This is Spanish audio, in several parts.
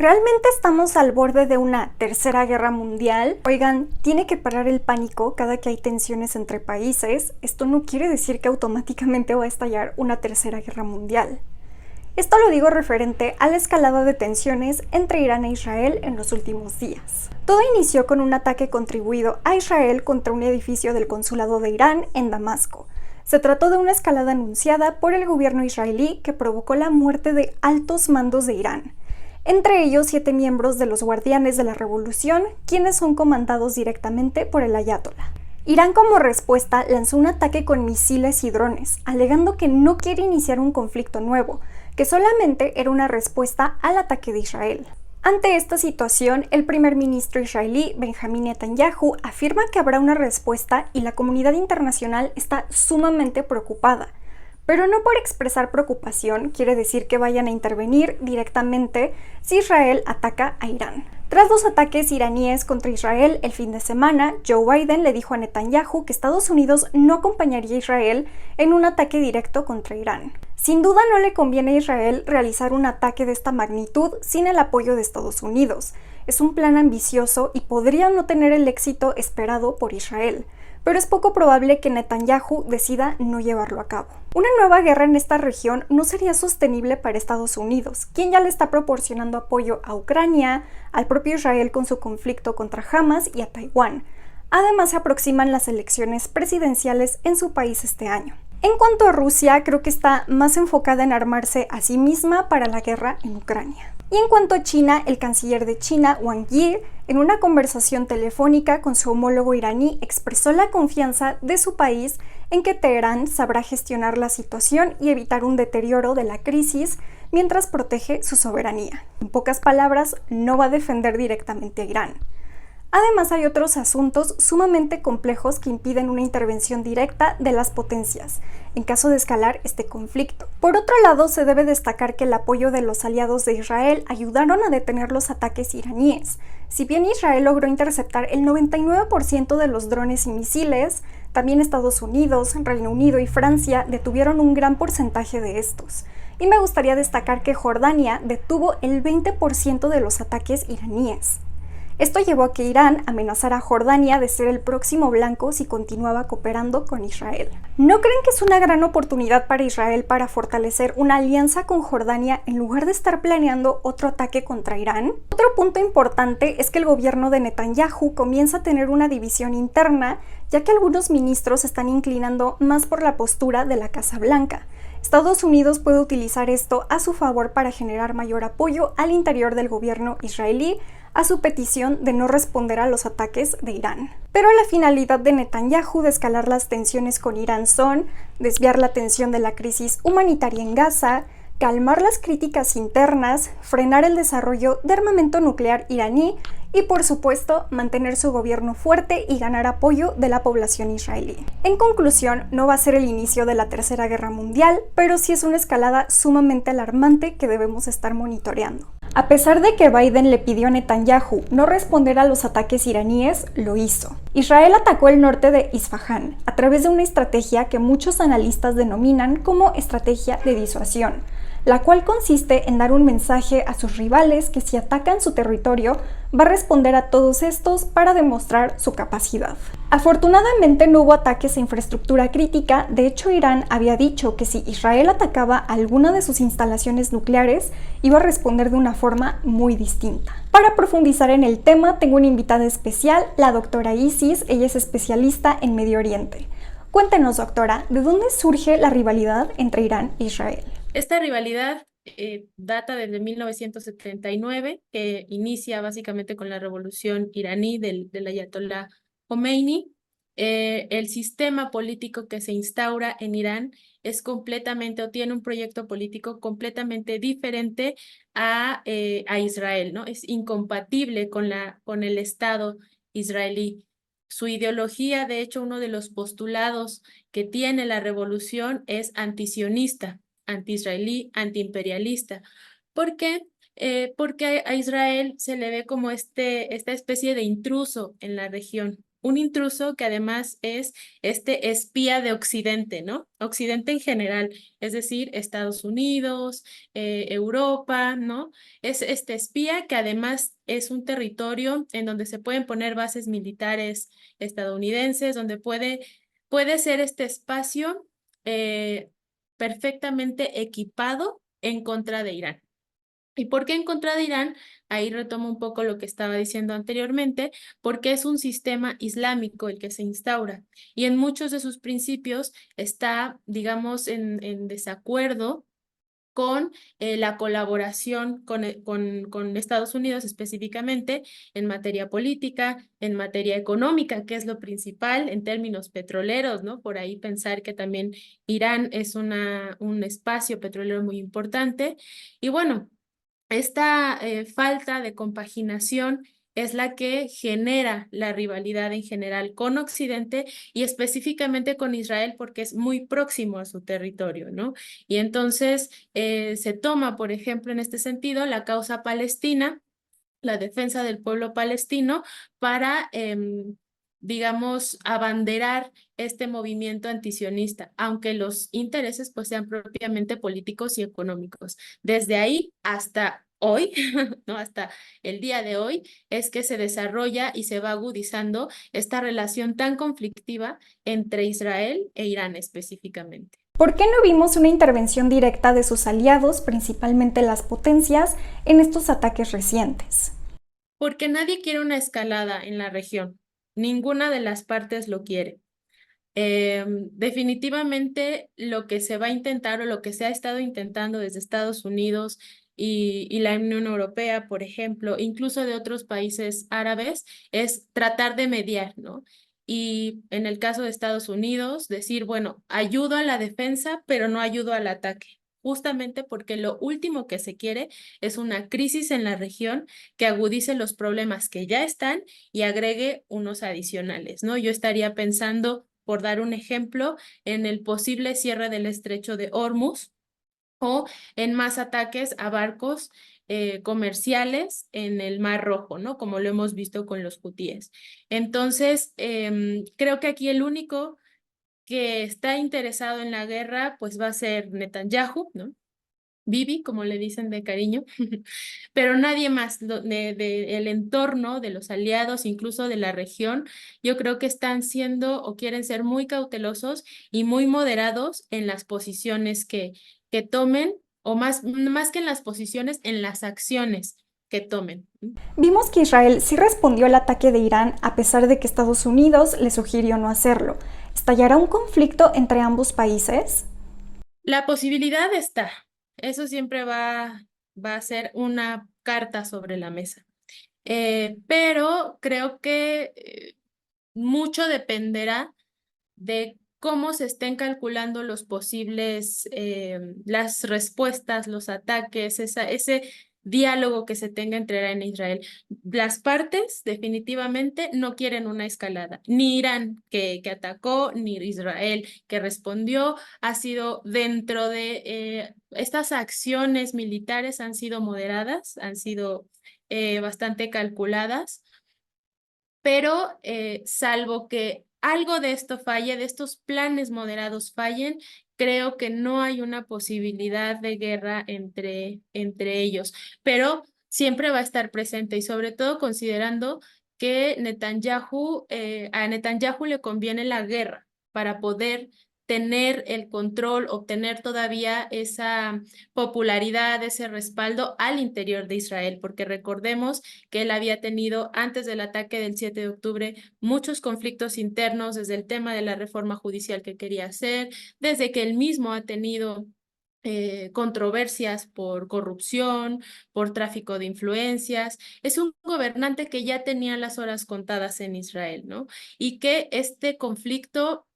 ¿Realmente estamos al borde de una tercera guerra mundial? Oigan, tiene que parar el pánico cada que hay tensiones entre países. Esto no quiere decir que automáticamente va a estallar una tercera guerra mundial. Esto lo digo referente a la escalada de tensiones entre Irán e Israel en los últimos días. Todo inició con un ataque contribuido a Israel contra un edificio del consulado de Irán en Damasco. Se trató de una escalada anunciada por el gobierno israelí que provocó la muerte de altos mandos de Irán, entre ellos 7 miembros de los Guardianes de la Revolución, quienes son comandados directamente por el ayatolá. Irán como respuesta lanzó un ataque con misiles y drones, alegando que no quiere iniciar un conflicto nuevo, que solamente era una respuesta al ataque de Israel. Ante esta situación, el primer ministro israelí Benjamin Netanyahu afirma que habrá una respuesta y la comunidad internacional está sumamente preocupada. Pero no por expresar preocupación quiere decir que vayan a intervenir directamente si Israel ataca a Irán. Tras los ataques iraníes contra Israel el fin de semana, Joe Biden le dijo a Netanyahu que Estados Unidos no acompañaría a Israel en un ataque directo contra Irán. Sin duda no le conviene a Israel realizar un ataque de esta magnitud sin el apoyo de Estados Unidos. Es un plan ambicioso y podría no tener el éxito esperado por Israel, pero es poco probable que Netanyahu decida no llevarlo a cabo. Una nueva guerra en esta región no sería sostenible para Estados Unidos, quien ya le está proporcionando apoyo a Ucrania, al propio Israel con su conflicto contra Hamas y a Taiwán. Además, se aproximan las elecciones presidenciales en su país este año. En cuanto a Rusia, creo que está más enfocada en armarse a sí misma para la guerra en Ucrania. Y en cuanto a China, el canciller de China, Wang Yi, en una conversación telefónica con su homólogo iraní, expresó la confianza de su país en que Teherán sabrá gestionar la situación y evitar un deterioro de la crisis mientras protege su soberanía. En pocas palabras, no va a defender directamente a Irán. Además, hay otros asuntos sumamente complejos que impiden una intervención directa de las potencias, en caso de escalar este conflicto. Por otro lado, se debe destacar que el apoyo de los aliados de Israel ayudaron a detener los ataques iraníes. Si bien Israel logró interceptar el 99% de los drones y misiles, también Estados Unidos, Reino Unido y Francia detuvieron un gran porcentaje de estos. Y me gustaría destacar que Jordania detuvo el 20% de los ataques iraníes. Esto llevó a que Irán amenazara a Jordania de ser el próximo blanco si continuaba cooperando con Israel. ¿No creen que es una gran oportunidad para Israel para fortalecer una alianza con Jordania en lugar de estar planeando otro ataque contra Irán? Otro punto importante es que el gobierno de Netanyahu comienza a tener una división interna, ya que algunos ministros están inclinando más por la postura de la Casa Blanca. Estados Unidos puede utilizar esto a su favor para generar mayor apoyo al interior del gobierno israelí a su petición de no responder a los ataques de Irán. Pero la finalidad de Netanyahu de escalar las tensiones con Irán son desviar la atención de la crisis humanitaria en Gaza, calmar las críticas internas, frenar el desarrollo de armamento nuclear iraní y, por supuesto, mantener su gobierno fuerte y ganar apoyo de la población israelí. En conclusión, no va a ser el inicio de la Tercera Guerra Mundial, pero sí es una escalada sumamente alarmante que debemos estar monitoreando. A pesar de que Biden le pidió a Netanyahu no responder a los ataques iraníes, lo hizo. Israel atacó el norte de Isfahán a través de una estrategia que muchos analistas denominan como estrategia de disuasión, la cual consiste en dar un mensaje a sus rivales que si atacan su territorio, va a responder a todos estos para demostrar su capacidad. Afortunadamente no hubo ataques a infraestructura crítica, de hecho Irán había dicho que si Israel atacaba alguna de sus instalaciones nucleares, iba a responder de una forma muy distinta. Para profundizar en el tema, tengo una invitada especial, la doctora Isis, ella es especialista en Medio Oriente. Cuéntenos, doctora, ¿de dónde surge la rivalidad entre Irán e Israel? Esta rivalidad data desde 1979, que inicia básicamente con la revolución iraní del ayatolá Khomeini. El sistema político que se instaura en Irán es completamente, o tiene un proyecto político completamente diferente a Israel, ¿no? Es incompatible con el Estado israelí. Su ideología, de hecho, uno de los postulados que tiene la revolución es antisionista, anti-israelí, antiimperialista. ¿Por qué? Porque a Israel se le ve como esta especie de intruso en la región. un intruso que además es este espía de Occidente, ¿no? Occidente en general, es decir, Estados Unidos, Europa, ¿no? Es este espía que además es un territorio en donde se pueden poner bases militares estadounidenses, donde puede ser este espacio eh, perfectamente equipado en contra de Irán. ¿Y por qué en contra de Irán? Ahí retomo un poco lo que estaba diciendo anteriormente, porque es un sistema islámico el que se instaura y en muchos de sus principios está, digamos, en desacuerdo con la colaboración con Estados Unidos específicamente en materia política, en materia económica, que es lo principal en términos petroleros, ¿no? Por ahí pensar que también Irán es un espacio petrolero muy importante. Y bueno, esta falta de compaginación es la que genera la rivalidad en general con Occidente y específicamente con Israel porque es muy próximo a su territorio, ¿no? Y entonces se toma, por ejemplo, en este sentido, la causa palestina, la defensa del pueblo palestino para, digamos, abanderar este movimiento antisionista, aunque los intereses pues sean propiamente políticos y económicos. Desde ahí hasta hoy, ¿no? Hasta el día de hoy, es que se desarrolla y se va agudizando esta relación tan conflictiva entre Israel e Irán específicamente. ¿Por qué no vimos una intervención directa de sus aliados, principalmente las potencias, en estos ataques recientes? Porque nadie quiere una escalada en la región. Ninguna de las partes lo quiere. Definitivamente lo que se va a intentar o lo que se ha estado intentando desde Estados Unidos y la Unión Europea, por ejemplo, incluso de otros países árabes, es tratar de mediar, ¿no? Y en el caso de Estados Unidos, decir, bueno, ayudo a la defensa, pero no ayudo al ataque. Justamente porque lo último que se quiere es una crisis en la región que agudice los problemas que ya están y agregue unos adicionales, ¿no? Yo estaría pensando, por dar un ejemplo, en el posible cierre del estrecho de Hormuz o en más ataques a barcos comerciales en el Mar Rojo, ¿no? Como lo hemos visto con los hutíes. Entonces, creo que aquí el único que está interesado en la guerra, pues va a ser Netanyahu, ¿no? Bibi, como le dicen de cariño, pero nadie más el entorno, de los aliados, incluso de la región, yo creo que están siendo o quieren ser muy cautelosos y muy moderados en las posiciones que tomen, o más que en las posiciones, en las acciones que tomen. Vimos que Israel sí respondió al ataque de Irán a pesar de que Estados Unidos le sugirió no hacerlo. ¿Estallará un conflicto entre ambos países? La posibilidad está, eso siempre va a ser una carta sobre la mesa. Pero creo que mucho dependerá de cómo se estén calculando los posibles, las respuestas, los ataques, ese diálogo que se tenga entre Irán e Israel. Las partes definitivamente no quieren una escalada. Ni Irán que atacó, ni Israel que respondió. Ha sido dentro de estas acciones militares han sido moderadas, han sido bastante calculadas, pero salvo que algo de esto falle, de estos planes moderados fallen, creo que no hay una posibilidad de guerra entre ellos, pero siempre va a estar presente y sobre todo considerando que a Netanyahu le conviene la guerra para poder tener el control, obtener todavía esa popularidad, ese respaldo al interior de Israel, porque recordemos que él había tenido antes del ataque del 7 de octubre muchos conflictos internos, desde el tema de la reforma judicial que quería hacer, desde que él mismo ha tenido controversias por corrupción, por tráfico de influencias. Es un gobernante que ya tenía las horas contadas en Israel, ¿no? Y que este conflicto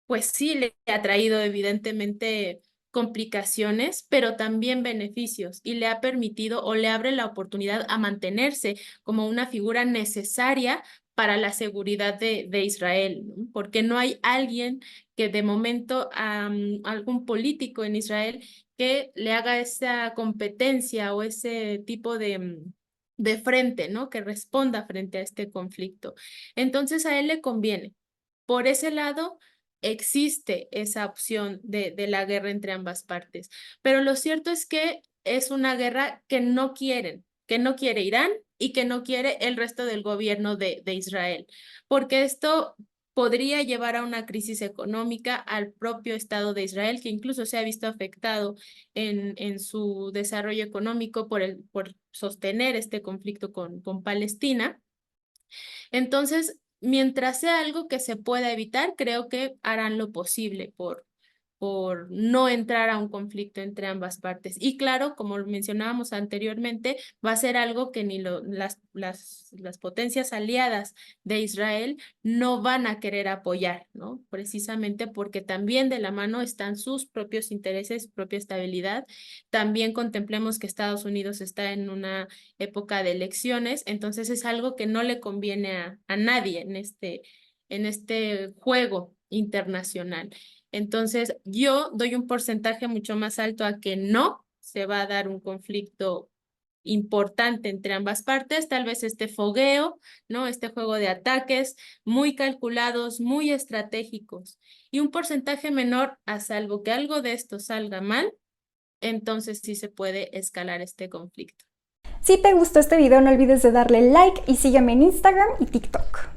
pues sí le ha traído evidentemente complicaciones, pero también beneficios y le ha permitido o le abre la oportunidad a mantenerse como una figura necesaria para la seguridad de Israel, ¿no? Porque no hay alguien que de momento, algún político en Israel que le haga esa competencia o ese tipo de frente, ¿no? Que responda frente a este conflicto. Entonces a él le conviene. Por ese lado, existe esa opción de la guerra entre ambas partes. Pero lo cierto es que es una guerra que no quiere Irán y que no quiere el resto del gobierno de Israel, porque esto podría llevar a una crisis económica al propio Estado de Israel, que incluso se ha visto afectado en su desarrollo económico por sostener este conflicto con Palestina. Entonces, mientras sea algo que se pueda evitar, creo que harán lo posible por no entrar a un conflicto entre ambas partes. Y claro, como lo mencionábamos anteriormente, va a ser algo que ni las potencias aliadas de Israel no van a querer apoyar, ¿no? Precisamente porque también de la mano están sus propios intereses, propia estabilidad. También contemplemos que Estados Unidos está en una época de elecciones, entonces es algo que no le conviene a nadie en este juego internacional. Entonces, yo doy un porcentaje mucho más alto a que no se va a dar un conflicto importante entre ambas partes, tal vez este fogueo, ¿no? Este juego de ataques muy calculados, muy estratégicos, y un porcentaje menor a salvo que algo de esto salga mal, entonces sí se puede escalar este conflicto. Si te gustó este video, no olvides de darle like y sígueme en Instagram y TikTok.